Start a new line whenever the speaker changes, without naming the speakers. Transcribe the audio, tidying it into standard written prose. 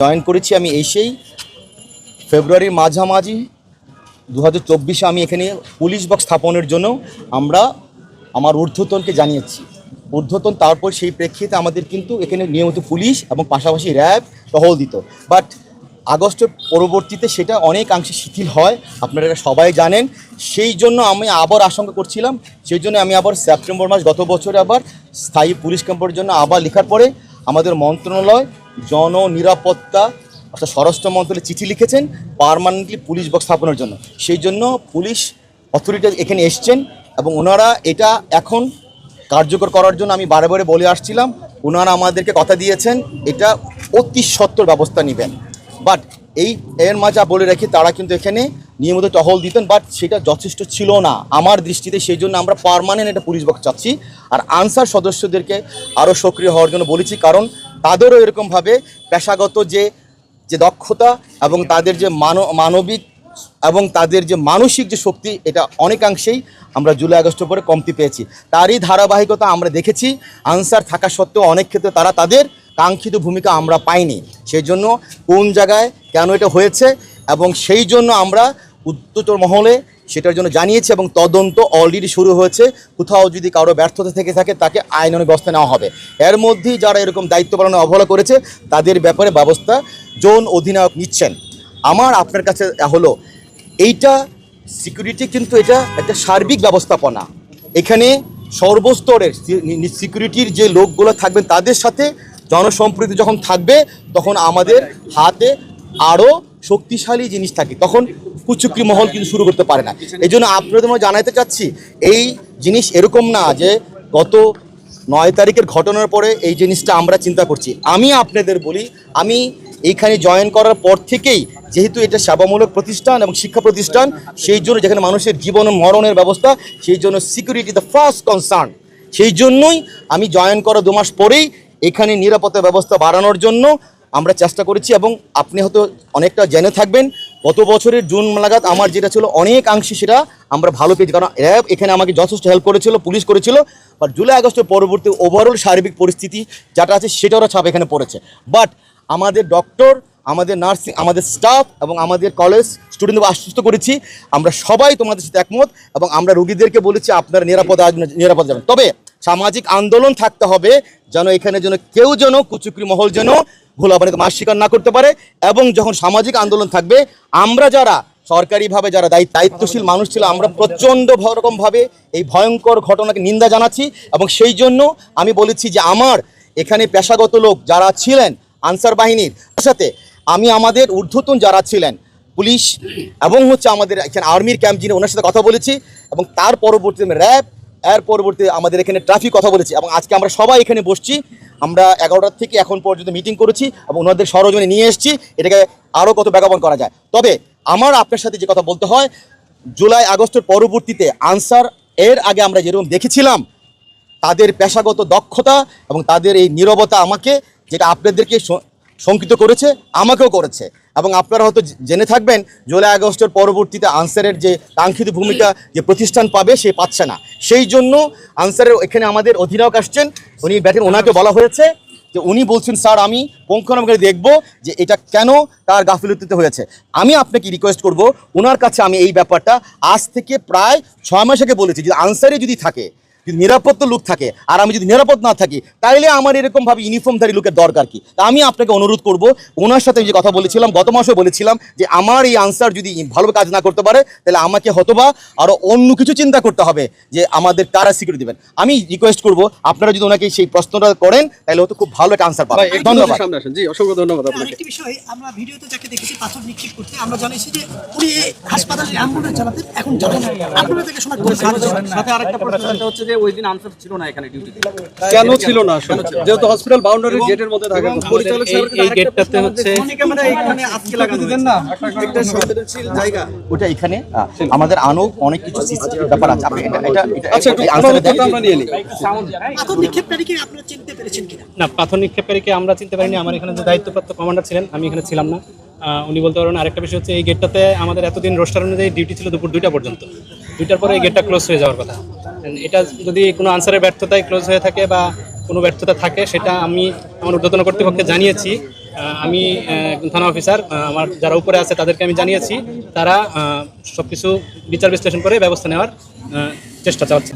Join করেছি আমি এসেই ফেব্রুয়ারির মাঝামাঝি 2024 আমি এখানে পুলিশ বক্স স্থাপনের জন্য আমরা আমার ঊর্ধ্বতনকে জানিয়েছি। ঊর্ধ্বতন তারপর সেই প্রেক্ষিতে আমাদের কিন্তু এখানে নিয়মিত পুলিশ এবং পাশাপাশি র্যাব টহল দিত। বাট আগস্টের পরবর্তীতে সেটা অনেকাংশে শিথিল হয়, আপনারা সবাই জানেন। সেই জন্য আমি আবার আশঙ্কা করছিলাম, সেই জন্য আমি আবার সেপ্টেম্বর মাস গত বছরে আবার স্থায়ী পুলিশ ক্যাম্পের জন্য আবার লেখার পরে আমাদের মন্ত্রণালয় জননিরাপত্তা অর্থাৎ স্বরাষ্ট্র মন্ত্রণালয়ে চিঠি লিখেছেন পার্মানেন্টলি পুলিশ বক্স স্থাপনের জন্য। সেই জন্য পুলিশ অথরিটি এখানে এসছেন এবং ওনারা এটা এখন কার্যকর করার জন্য আমি বারে বারে বলে আসছিলাম, ওনারা আমাদেরকে কথা দিয়েছেন এটা অতি সত্বর ব্যবস্থা নেবেন। বাট এর মাঝে বলে রাখি তারা কিন্তু এখানে নিয়মিত টহল দিতেন, বাট সেটা যথেষ্ট ছিল না আমার দৃষ্টিতে। সেই জন্য আমরা পার্মানেন্ট একটা পুলিশ বক্স চাচ্ছি। আর আনসার সদস্যদেরকে আরও সক্রিয় হওয়ার জন্য বলেছি, কারণ তাদেরও এরকমভাবে পেশাগত যে দক্ষতা এবং তাদের যে মানবিক এবং তাদের যে মানসিক যে শক্তি, এটা অনেকাংশেই আমরা জুলাই আগস্টের পরে কমতি পেয়েছি। তারই ধারাবাহিকতা আমরা দেখেছি। আনসার থাকা সত্ত্বেও অনেক ক্ষেত্রে তারা তাদের কাঙ্ক্ষিত ভূমিকা আমরা পাইনি। সেই জন্য কোন জায়গায় কেন এটা হয়েছে এবং সেই জন্য আমরা উচ্চতর মহলে সেটার জন্য জানিয়েছি এবং তদন্ত অলরেডি শুরু হয়েছে। কোথাও যদি কারো ব্যর্থতা থেকে থাকে তাকে আইনানুগ ব্যবস্থা নেওয়া হবে। এর মধ্যেই যারা এরকম দায়িত্ব পালনে অবহেলা করেছে তাদের ব্যাপারে ব্যবস্থা জোন অধিনায়ক নিচ্ছেন। আমার আপনার কাছে হলো এইটা সিকিউরিটি কিন্তু এটা একটা সার্বিক ব্যবস্থাপনা। এখানে সর্বস্তরের সিকিউরিটির যে লোকগুলো থাকবেন তাদের সাথে জনসম্প্রীতি যখন থাকবে তখন আমাদের হাতে আরও শক্তিশালী জিনিস থাকে, তখন কুচুকরি মহল কিন্তু শুরু করতে পারে না। এই জন্য আপনাদের মধ্যে জানাতে চাচ্ছি এই জিনিস এরকম না যে গত 9 তারিখের ঘটনার পরে এই জিনিসটা আমরা চিন্তা করছি। আমি আপনাদের বলি, আমি এইখানে জয়েন করার পর থেকেই যেহেতু এটা সেবামূলক প্রতিষ্ঠান এবং শিক্ষা প্রতিষ্ঠান, সেই জন্য যেখানে মানুষের জীবন ও মরণের ব্যবস্থা, সেই জন্য সিকিউরিটি দ্য ফার্স্ট কনসার্ন। সেই জন্যই আমি জয়েন করা 2 মাস পরেই এখানে নিরাপত্তা ব্যবস্থা বাড়ানোর জন্য আমরা চেষ্টা করেছি। এবং আপনি হয়তো অনেকটা জেনে থাকবেন গত বছরের জুন নাগাদ আমার যেটা ছিল অনেকাংশে সেটা আমরা ভালো পেয়েছি, কারণ র্যাব এখানে আমাকে যথেষ্ট হেল্প করেছিল, পুলিশ করেছিল। বাট জুলাই আগস্টের পরবর্তী ওভারঅল সার্বিক পরিস্থিতি যেটা আছে সেটারও ছাপ এখানে পড়েছে। বাট আমাদের ডক্টর, আমাদের নার্সিং, আমাদের স্টাফ এবং আমাদের কলেজ স্টুডেন্টদের আশ্বস্ত করেছি আমরা সবাই তোমাদের সাথে একমত এবং আমরা রোগীদেরকে বলেছি আপনারা নিরাপদ যাবেন। তবে সামাজিক আন্দোলন থাকতে হবে যেন এখানে যেন কেউ যেন কুচুকরি মহল যেন ভোলাবানিতে মাস স্বীকার না করতে পারে। এবং যখন সামাজিক আন্দোলন থাকবে আমরা যারা সরকারিভাবে যারা দায়িত্বশীল মানুষ ছিল আমরা প্রচণ্ড রকমভাবে এই ভয়ঙ্কর ঘটনাকে নিন্দা জানাচ্ছি। এবং সেই জন্য আমি বলেছি যে আমার এখানে পেশাগত লোক যারা ছিলেন আনসার বাহিনীর সাথে আমি আমাদের ঊর্ধ্বতন যারা ছিলেন পুলিশ এবং আমাদের এখানে আর্মির ক্যাম্প যিনি ওনার সাথে কথা বলেছি এবং তার পরবর্তীতে র্যাব, এর পরবর্তীতে আমাদের এখানে ট্রাফিক কথা বলেছি। এবং আজকে আমরা সবাই এখানে বসছি, আমরা 11টা থেকে এখন পর্যন্ত মিটিং করেছি এবং ওনাদের সরজমিনে নিয়ে এসেছি এটাকে আরও কত ব্যাকআপ করা যায়। তবে আমার আপনার সাথে যে কথা বলতে হয়, জুলাই আগস্টের পরবর্তীতে আনসার এর আগে আমরা যেরকম দেখেছিলাম তাদের পেশাগত দক্ষতা এবং তাদের এই নীরবতা আমাকে যেটা আপনাদেরকে শঙ্কিত করেছে আমাকেও করেছে। এবং আপনারা হয়তো জেনে থাকবেন জুলাই আগস্টের পরবর্তীতে আনসারের যে কাঙ্ক্ষিত ভূমিকা যে প্রতিষ্ঠান পাবে সে পাচ্ছে না। সেই জন্য আনসারের এখানে আমাদের অধিনায়ক আসছেন, উনি ব্যাটেন, ওনাকে বলা হয়েছে যে উনি বলছেন স্যার আমি পুঙ্খানুপুঙ্খভাবে দেখব যে এটা কেন তার গাফিলতিতে হয়েছে। আমি আপনাকে রিকোয়েস্ট করব ওনার কাছে আমি এই ব্যাপারটা আজ থেকে প্রায় 6 মাস আগে বলেছি যে আনসারে যদি থাকে, যদি নিরাপত্তা লোক থাকে আর আমি যদি নিরাপদ না থাকি তাইলে আমার এরকমভাবে ইউনিফর্মধারী লোকের দরকার কি। তা আমি আপনাকে অনুরোধ করব ওনার সাথে যে কথা বলেছিলাম গত মাসে বলেছিলাম যে আমার এই আনসার যদি ভালো কাজ না করতে পারে তাহলে আমাকে হয়তোবা আরও অন্য কিছু চিন্তা করতে হবে যে আমাদের কারা সিকিউরিটি দেবেন। আমি রিকোয়েস্ট করব আপনারা যদি ওনাকে সেই প্রশ্নটা করেন তাহলে হয়তো খুব ভালো একটা আনসার পাবেন। ধন্যবাদ।
জি অসংখ্য ধন্যবাদ আপনাকে।
আরেকটি বিষয়, আমরা ভিডিওতে যাকে দেখেছি পাথর নিক্ষেপ করতে, আমরা জানিয়েছি যে উনি হাসপাতালে অ্যাম্বুলেন্স চালাতেন, এখন চালান আপনারা থেকে শোনা
সাথে আরেকটা প্রশ্ন হচ্ছে যে ওই দিন আনসার ছিল না এখানে ডিউটিতে, কেন ছিল না আসলে? যেহেতু হসপিটাল বাউন্ডারির গেটের মধ্যে থাকে, পরিচালক
এই গেটটাতে হচ্ছে
ক্যামেরা এখানে আজকে লাগানো দিবেন না, একটা সংবেদনশীল জায়গা
ওটা এখানে আমাদের আনো অনেক কিছু সিসিটিভি ব্যাপার আছে। আপনি এটা
আচ্ছা একটু আমরা নিয়ে নিই।
পাথর নিক্ষেপকারীকে আপনারা চিনতে পেরেছেন কিনা?
না, পাথর নিক্ষেপকারীকে আমরা চিনতে পারিনি। আমার এখানে যে দায়িত্বপ্রাপ্ত কমান্ডার ছিলেন, আমি এখানে ছিলাম না, উনি বলতে পারবেন। আরেকটা বিষয় হচ্ছে এই গেটটাতে আমাদের এতদিন রোস্টার অনুযায়ী ডিউটি ছিল দুপুর 2টা পর্যন্ত। 2টার পরে এই গেটটা ক্লোজ হয়ে যাওয়ার কথা। এটা যদি কোনো আনসারের ব্যর্থতায় ক্লোজ হয়ে থাকে বা কোনো ব্যর্থতা থাকে সেটা আমি আমার ঊর্ধ্বতন কর্তৃপক্ষকে জানিয়েছি আমি একজন থানা অফিসার, আমার যারা উপরে আছে তাদেরকে আমি জানিয়েছি, তারা সব কিছু বিচার বিশ্লেষণ করে ব্যবস্থা নেওয়ার চেষ্টা চালাচ্ছে।